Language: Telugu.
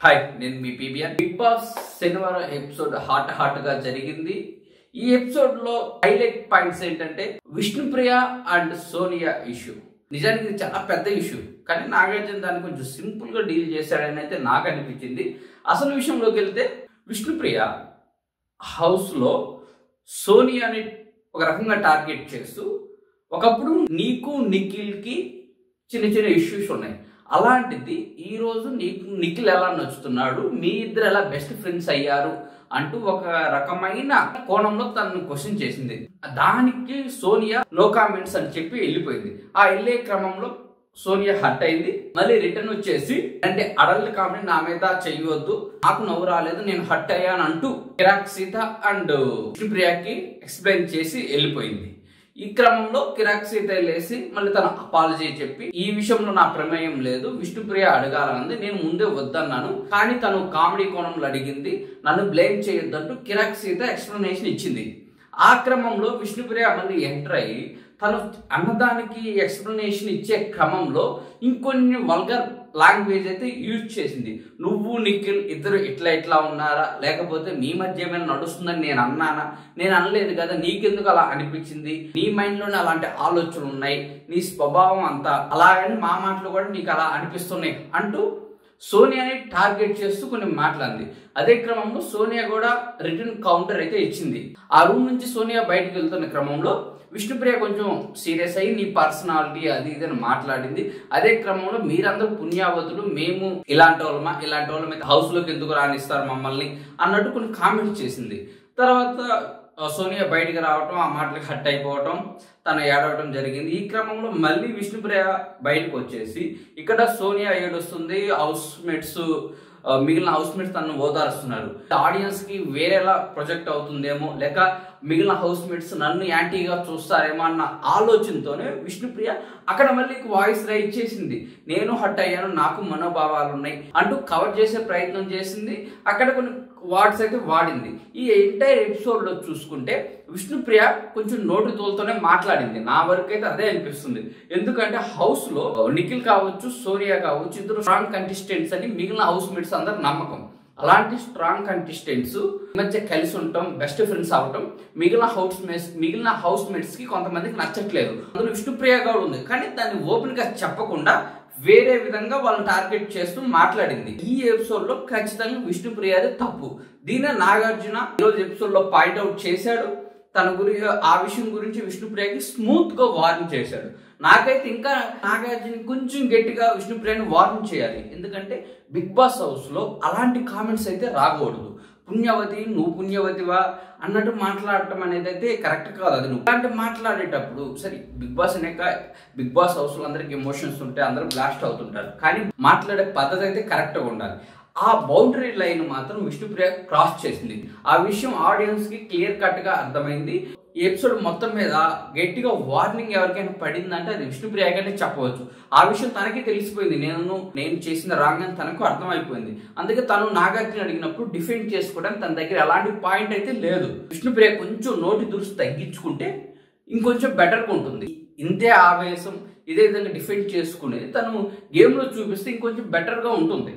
హాయ్, నేను మీ పీబీఆర్. బిగ్ బాస్ శనివారం ఎపిసోడ్ హాట్ గా జరిగింది. ఈ ఎపిసోడ్ లో హైలైట్ పాయింట్స్ ఏంటంటే విష్ణుప్రియ అండ్ సోనియా ఇష్యూ. నిజానికి ఇది చాలా పెద్ద ఇష్యూ, కానీ నాగార్జున దాన్ని కొంచెం సింపుల్ గా డీల్ చేశాడని అయితే నాకు అనిపించింది. అసలు విషయంలోకి వెళ్తే విష్ణుప్రియ హౌస్ లో సోనియాని ఒక రకంగా టార్గెట్ చేస్తూ, ఒకప్పుడు నీకు నిఖిల్ కి చిన్న చిన్న ఇష్యూస్ ఉన్నాయి, అలాంటిది ఈ రోజు నీకు నిఖిల్ ఎలా నచ్చుతున్నాడు, మీ ఇద్దరు ఎలా బెస్ట్ ఫ్రెండ్స్ అయ్యారు అంటూ ఒక రకమైన కోణంలో తనను క్వశ్చన్ చేసింది. దానికి సోనియా నో కామెంట్స్ అని చెప్పి వెళ్ళిపోయింది. ఆ వెళ్ళే క్రమంలో సోనియా హర్ట్ అయింది. మళ్ళీ రిటర్న్ వచ్చేసి అంటే అడల్ట్ కామెంట్ నా మీద చెయ్యొద్దు, నాకు నవ్వు రాలేదు, నేను హర్ట్ అయ్యాను అంటూ కిరాక్ సీత అండ్ విష్ణుప్రియకి ఎక్స్ప్లెయిన్ చేసి వెళ్ళిపోయింది. ఈ క్రమంలో కిరాక్ సీత లేసి మళ్ళీ తన అపాలజీ చెప్పి, ఈ విషయంలో నా ప్రమేయం లేదు, విష్ణుప్రియ అడగాలన్నది, నేను ముందే వద్దన్నాను, కానీ తను కామెడీ కోణంలో అడిగింది, నన్ను బ్లేమ్ చేయొద్దంటూ కిరాక్ సీత ఎక్స్ప్లెనేషన్ ఇచ్చింది. ఆ క్రమంలో విష్ణుప్రియ మళ్ళీ ఎంటర్ అయ్యి తను అన్నదానికి ఎక్స్ప్లెనేషన్ ఇచ్చే క్రమంలో ఇంకొన్ని వల్గర్ లాంగ్వేజ్ అయితే యూజ్ చేసింది. నువ్వు నిఖిల్ ఇద్దరు ఇట్లా ఉన్నారా, లేకపోతే మీ మధ్య ఏమైనా నడుస్తుందని నేను అన్నానా, నేను అనలేదు కదా, నీకెందుకు అలా అనిపించింది, నీ మైండ్ లోనే అలాంటి ఆలోచనలు ఉన్నాయి, నీ స్వభావం అంతా అలాగని మా మాటలు కూడా నీకు అలా అనిపిస్తున్నాయి అంటూ సోనియాని టార్గెట్ చేస్తూ కొన్ని మాట్లాడింది. అదే క్రమంలో సోనియా కూడా రిటర్న్ కౌంటర్ అయితే ఇచ్చింది. ఆ రూమ్ నుంచి సోనియా బయటకు వెళ్తున్న క్రమంలో విష్ణుప్రియ కొంచెం సీరియస్ అయ్యి నీ పర్సనాలిటీ అది ఇది అని మాట్లాడింది. అదే క్రమంలో మీరందరూ పుణ్యావతులు, మేము ఇలాంటి వాళ్ళమైతే హౌస్ లోకి ఎందుకు రానిస్తారు మమ్మల్ని అన్నట్టు కొన్ని కామెంట్స్ చేసింది. తర్వాత సోనియా బయటికి రావటం, ఆ మాటలకు హట్ అయిపోవటం, తను ఏడవటం జరిగింది. ఈ క్రమంలో మళ్ళీ విష్ణుప్రియ బయటకు వచ్చేసి ఇక్కడ సోనియా ఏడుస్తుంది, మిగిలిన హౌస్ మేట్స్ తనను ఓదారుస్తున్నారు, ఆడియన్స్ కి వేరేలా ప్రొజెక్ట్ అవుతుందేమో, లేక మిగిలిన హౌస్ మేట్స్ నన్ను యాంటీగా చూస్తారేమో అన్న ఆలోచనతోనే విష్ణుప్రియ అక్కడ మళ్ళీ వాయిస్ రైజ్ చేసింది. నేను హట్ అయ్యాను, నాకు మనోభావాలు ఉన్నాయి అంటూ కవర్ చేసే ప్రయత్నం చేసింది. అక్కడ కొన్ని వర్డ్స్ అయితే వాడింది. ఈ ఎంటైర్ ఎపిసోడ్ లో చూసుకుంటే విష్ణుప్రియ కొంచెం నోటి తోలుతోనే మాట్లాడింది. నా వరకు అయితే అదే అనిపిస్తుంది. ఎందుకంటే హౌస్ లో నిఖిల్ కావచ్చు, సోనియా కావచ్చు, ఇద్దరు స్ట్రాంగ్ కంటెస్టెంట్స్ అని మిగిలిన హౌస్ మేట్స్ అందరు నమ్మకం. అలాంటి స్ట్రాంగ్ కంటెస్టెంట్స్ మధ్య కలిసి ఉండటం, బెస్ట్ ఫ్రెండ్స్ అవటం మిగిలిన హౌస్ మేట్స్ కి కొంతమందికి నచ్చట్లేదు. అందులో విష్ణుప్రియ కూడా ఉంది, కానీ దాన్ని ఓపెన్ గా చెప్పకుండా వేరే విధంగా వాళ్ళని టార్గెట్ చేస్తూ మాట్లాడింది. ఈ ఎపిసోడ్ లో ఖచ్చితంగా విష్ణుప్రియది తప్పు. దీనే నాగార్జున ఈరోజు ఎపిసోడ్ లో పాయింట్అవుట్ చేశాడు. తన ఆ విషయం గురించి విష్ణుప్రియకి స్మూత్ గా వార్న్ చేశాడు. నాకైతే ఇంకా నాగార్జున కొంచెం గట్టిగా విష్ణుప్రియని వార్న్ చేయాలి. ఎందుకంటే బిగ్ బాస్ హౌస్ లో అలాంటి కామెంట్స్ అయితే రాకూడదు. పుణ్యవతి, నువ్వు పుణ్యవతివా అన్నట్టు మాట్లాడటం అనేది అయితే కరెక్ట్ కాదు. అది నువ్వు అలాంటి మాట్లాడేటప్పుడు సరే, బిగ్ బాస్ హౌస్ లో అందరికి ఎమోషన్స్ ఉంటాయి, అందరూ బ్లాస్ట్ అవుతుంటారు, కానీ మాట్లాడే పద్ధతి అయితే కరెక్ట్ గా ఉండాలి. ఆ బౌండరీ లైన్ మాత్రం విష్ణుప్రియ క్రాస్ చేసింది. ఆ విషయం ఆడియన్స్ కి క్లియర్ కట్ గా అర్థమైంది. ఈ ఎపిసోడ్ మొత్తం మీద గట్టిగా వార్నింగ్ ఎవరికైనా పడిందంటే అది విష్ణుప్రియగానే చెప్పవచ్చు. ఆ విషయం తనకి తెలిసిపోయింది, నేను చేసిన రాంగ్ అని తనకు అర్థమైపోయింది. అందుకే తను నాగార్జున అడిగినప్పుడు డిఫెండ్ చేసుకోవడానికి తన దగ్గర ఎలాంటి పాయింట్ అయితే లేదు. విష్ణుప్రియ కొంచెం నోటి దురుసు తగ్గించుకుంటే ఇంకొంచెం బెటర్గా ఉంటుంది. ఇంతే ఆవేశం, ఇదే విధంగా డిఫెండ్ చేసుకునేది తను గేమ్ లో చూపిస్తే ఇంకొంచెం బెటర్ గా ఉంటుంది.